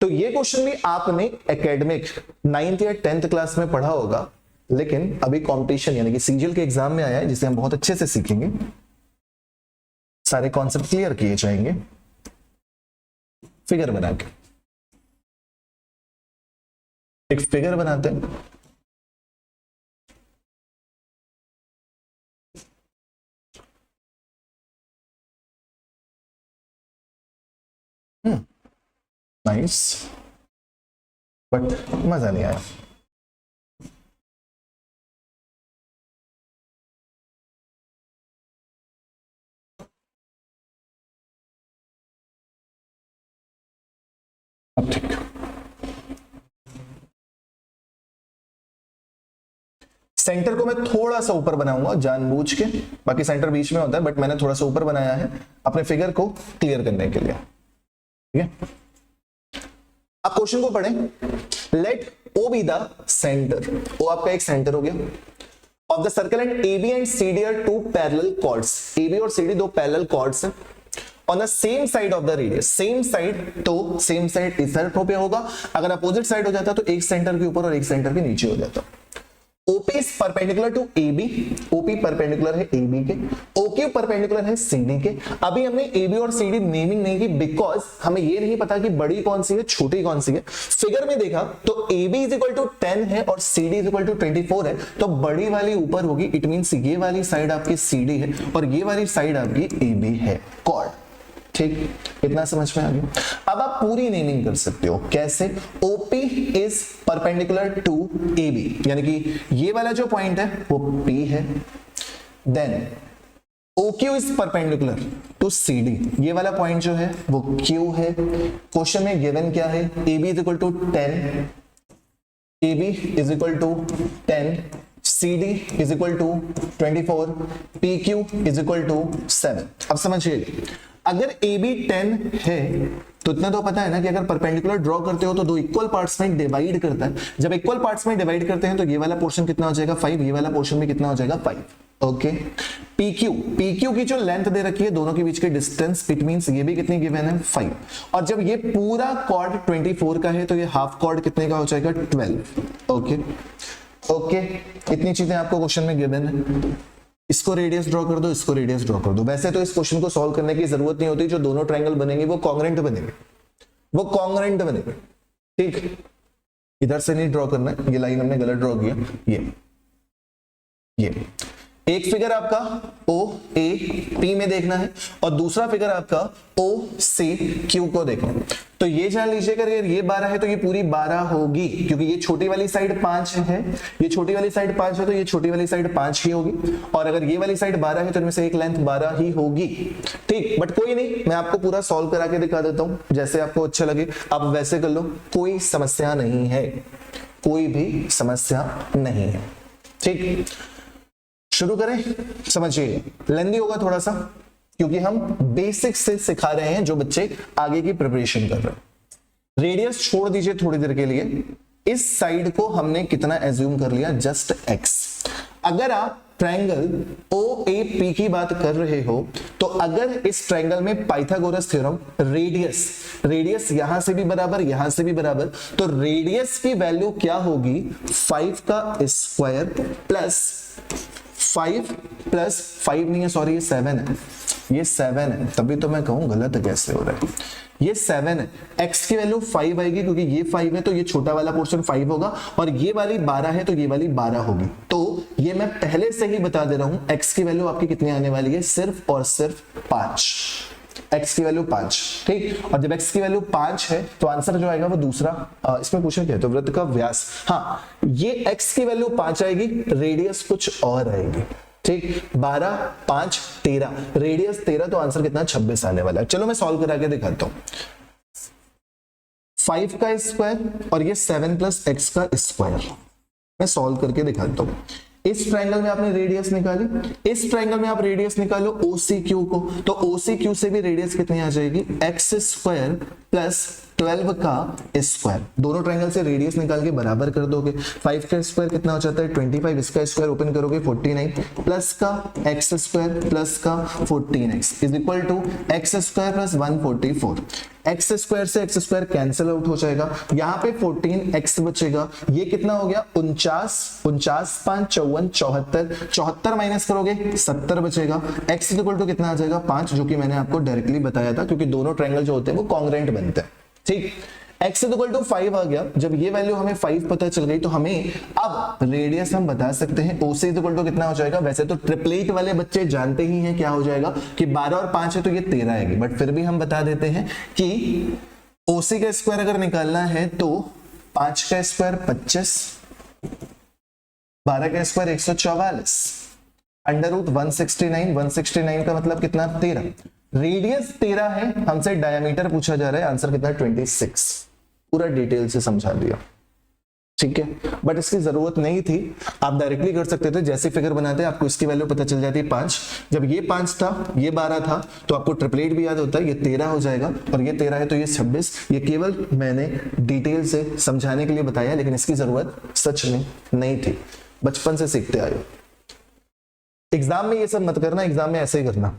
तो ये क्वेश्चन भी आपने एकेडमिक 9th या 10th क्लास में पढ़ा होगा, लेकिन अभी कंपटीशन यानी कि सीजीएल के एग्जाम में आया है, जिसे हम बहुत अच्छे से सीखेंगे, सारे कॉन्सेप्ट क्लियर किए जाएंगे। फिगर बना के एक फिगर बनाते हैं। नाइस, बट मजा नहीं आया। अब ठीक, सेंटर को मैं थोड़ा सा ऊपर बनाऊंगा जानबूझ के, बाकी सेंटर बीच में होता है, बट मैंने थोड़ा सा ऊपर बनाया है अपने फिगर को क्लियर करने के लिए। ठीक है, आप क्वेश्चन को पढ़ें। Let O be the centre, O आपका एक सेंटर हो गया, of the circle and A B and C D are two parallel chords, A B और सी डी दो पैरेलल कॉर्ड्स हैं, on the same side of the radius, same side, तो same side इस तरफ पे होगा, अगर अपोजिट साइड हो जाता तो एक सेंटर के ऊपर और एक सेंटर के नीचे हो जाता। OP is perpendicular to AB, OP perpendicular है AB के, OQ परपेंडिकुलर है CD के। अभी हमने AB और CD नेमिंग नहीं की बिकॉज हमें ये नहीं पता कि बड़ी कौन सी है छोटी कौन सी है। फिगर में देखा तो AB इज इक्वल टू 10 है और CD इज इक्वल टू 24 है, तो बड़ी वाली ऊपर होगी, इट मींस ये वाली साइड आपकी CD है और ये वाली साइड आपकी AB है, कॉर्ड। ठीक, इतना समझ में आ गया। अब आप पूरी नेमिंग कर सकते हो, कैसे? OP is perpendicular to AB, यानी कि ये वाला जो पॉइंट है वो P है, then OQ is perpendicular to CD, ये वाला पॉइंट जो है वो Q है। क्वेश्चन में गिवन क्या है? AB is equal to 10, AB is equal to 10, CD is equal to 24, PQ is equal to 7। अब समझिए, अगर AB 10 है तो इतना तो पता है ना कि अगर परपेंडिकुलर ड्रॉ करते हो तो दो इक्वल पार्ट्स में डिवाइड करता है। जब इक्वल पार्ट्स में डिवाइड करते हैं तो ये वाला पोर्शन कितना हो जाएगा 5, ये वाला पोर्शन में कितना हो जाएगा 5। ओके, PQ की जो लेंथ दे रखी है दोनों के बीच के डिस्टेंस, इट मींस ये भी कितनी गिवन है 5, और जब ये पूरा कॉर्ड 24 का है तो ये हाफ कॉर्ड कितने का हो जाएगा 12। ओके, इतनी चीजें आपको क्वेश्चन में गिवन है। इसको रेडियस ड्रॉ कर दो, इसको रेडियस ड्रॉ कर दो। वैसे तो इस क्वेश्चन को सॉल्व करने की जरूरत नहीं होती, जो दोनों ट्रायंगल बनेंगे वो कॉन्ग्रेंट बनेंगे, वो कॉन्ग्रेंट बनेंगे। ठीक, इधर से नहीं ड्रॉ करना है, ये लाइन हमने गलत ड्रॉ किया। ये एक फिगर आपका OAP में देखना है और दूसरा फिगर आपका OCQ को देखना है। तो ये जान लीजिएगा अगर ये 12 है तो ये पूरी 12 होगी, क्योंकि ये छोटी वाली साइड 5 है, ये छोटी वाली साइड 5 है तो ये छोटी वाली साइड 5 ही होगी, और अगर ये वाली साइड 12 है तो इनमें से एक लेंथ 12 ही होगी। ठीक, बट कोई नहीं, मैं आपको पूरा सॉल्व करा के दिखा देता हूं, जैसे आपको अच्छा लगे आप वैसे कर लो, कोई समस्या नहीं है, कोई भी समस्या नहीं है। ठीक, शुरू करें। समझिए, लेंदी होगा थोड़ा सा क्योंकि हम बेसिक से सिखा रहे हैं जो बच्चे आगे की प्रिपरेशन कर रहे हैं। रेडियस छोड़ दीजिए थोड़ी देर के लिए, इस साइड को हमने कितना एज्यूम कर लिया, जस्ट x। अगर आप ट्रायंगल OAP की बात कर रहे हो तो अगर इस ट्रायंगल में पाइथागोरस थ्योरम, रेडियस यहां से भी बराबर यहां से भी बराबर, तो रेडियस की वैल्यू क्या होगी 5 का स्क्वायर प्लस 5 नहीं है, सॉरी ये 7 है, ये 7 है, तभी तो मैं कहूं गलत कैसे हो रहा है, ये 7 है। x की वैल्यू 5 आएगी क्योंकि ये 5 है तो ये छोटा वाला पोर्शन 5 होगा, और ये वाली 12 है तो ये वाली 12 होगी। तो ये मैं पहले से ही बता दे रहा हूं, x की वैल्यू आपकी कितनी आने वाली है, सिर्फ और सिर्फ 5, x की वैल्यू 5। ठीक, और जब x की वैल्यू 5 है तो आंसर जो आएगा वो दूसरा, इसमें पूछा क्या है तो वृत्त का व्यास, हाँ ये x की वैल्यू 5 आएगी, रेडियस कुछ और आएगी। ठीक, 12 5 13, रेडियस 13, तो आंसर कितना 26 आने वाला है। चलो मैं सॉल्व करा के दिखाता हूं। 5 का स्क्वायर और ये 7 प्लस x का स्क्वायर, मैं सॉल्व करके दिखाता हूं। इस ट्रायंगल में आपने रेडियस निकाली, इस ट्रायंगल में आप रेडियस निकालो OCQ को, तो OCQ से भी रेडियस कितनी आ जाएगी x स्क्वायर प्लस 12 का स्क्वायर, दोनों ट्रायंगल से रेडियस निकाल के बराबर कर दोगे। 5 का स्क्वायर कितना हो जाता है 25, इसका स्क्वायर ओपन करोगे 49 प्लस का एक्स स्क्वायर प्लस का 14x is equal to x square plus 144। X square से एक्स स्क्वायर कैंसिल आउट हो जाएगा, यहाँ पे 14x बचेगा। ये कितना हो गया 49, 5 54 74, 74 माइनस करोगे 70 बचेगा। x इज इक्वल टू कितना आ जाएगा 5, जो कि मैंने आपको डायरेक्टली बताया था क्योंकि दोनों ट्रायंगल जो होते हैं वो कॉन्ग्रुएंट बनते हैं। ठीक, x इज इक्वल टू 5 आ गया। जब ये वैल्यू हमें 5 पता चल गई तो हमें अब रेडियस हम बता सकते हैं। OC इज इक्वल टू कितना हो जाएगा, वैसे तो ट्रिपलेट वाले बच्चे जानते ही हैं क्या हो जाएगा कि 12 और 5 है तो ये 13 आएगी, बट फिर भी हम बता देते हैं कि OC का स्क्वायर अगर निकालना है तो 5 का स्क्वायर 25, 12 का स्क्वायर 144, अंडर रूट 169, 169 का मतलब कितना 13, रेडियस 13 है, हमसे डायमीटर पूछा जा रहा है, आंसर कितना 26। पूरा डिटेल से समझा दिया, ठीक है, बट इसकी जरूरत नहीं थी, आप डायरेक्टली कर सकते थे। जैसे फिगर बनाते आपको इसकी वैल्यू पता चल जाती है 5, जब ये 5 था ये 12 था तो आपको ट्रिपलेट भी याद होता है, ये 13 हो जाएगा और ये 13 है तो ये 26। ये केवल मैंने डिटेल से समझाने के लिए बताया, लेकिन इसकी जरूरत सच में नहीं थी, बचपन से सीखते आए। एग्जाम में ये सब मत करना, एग्जाम में ऐसे ही करना।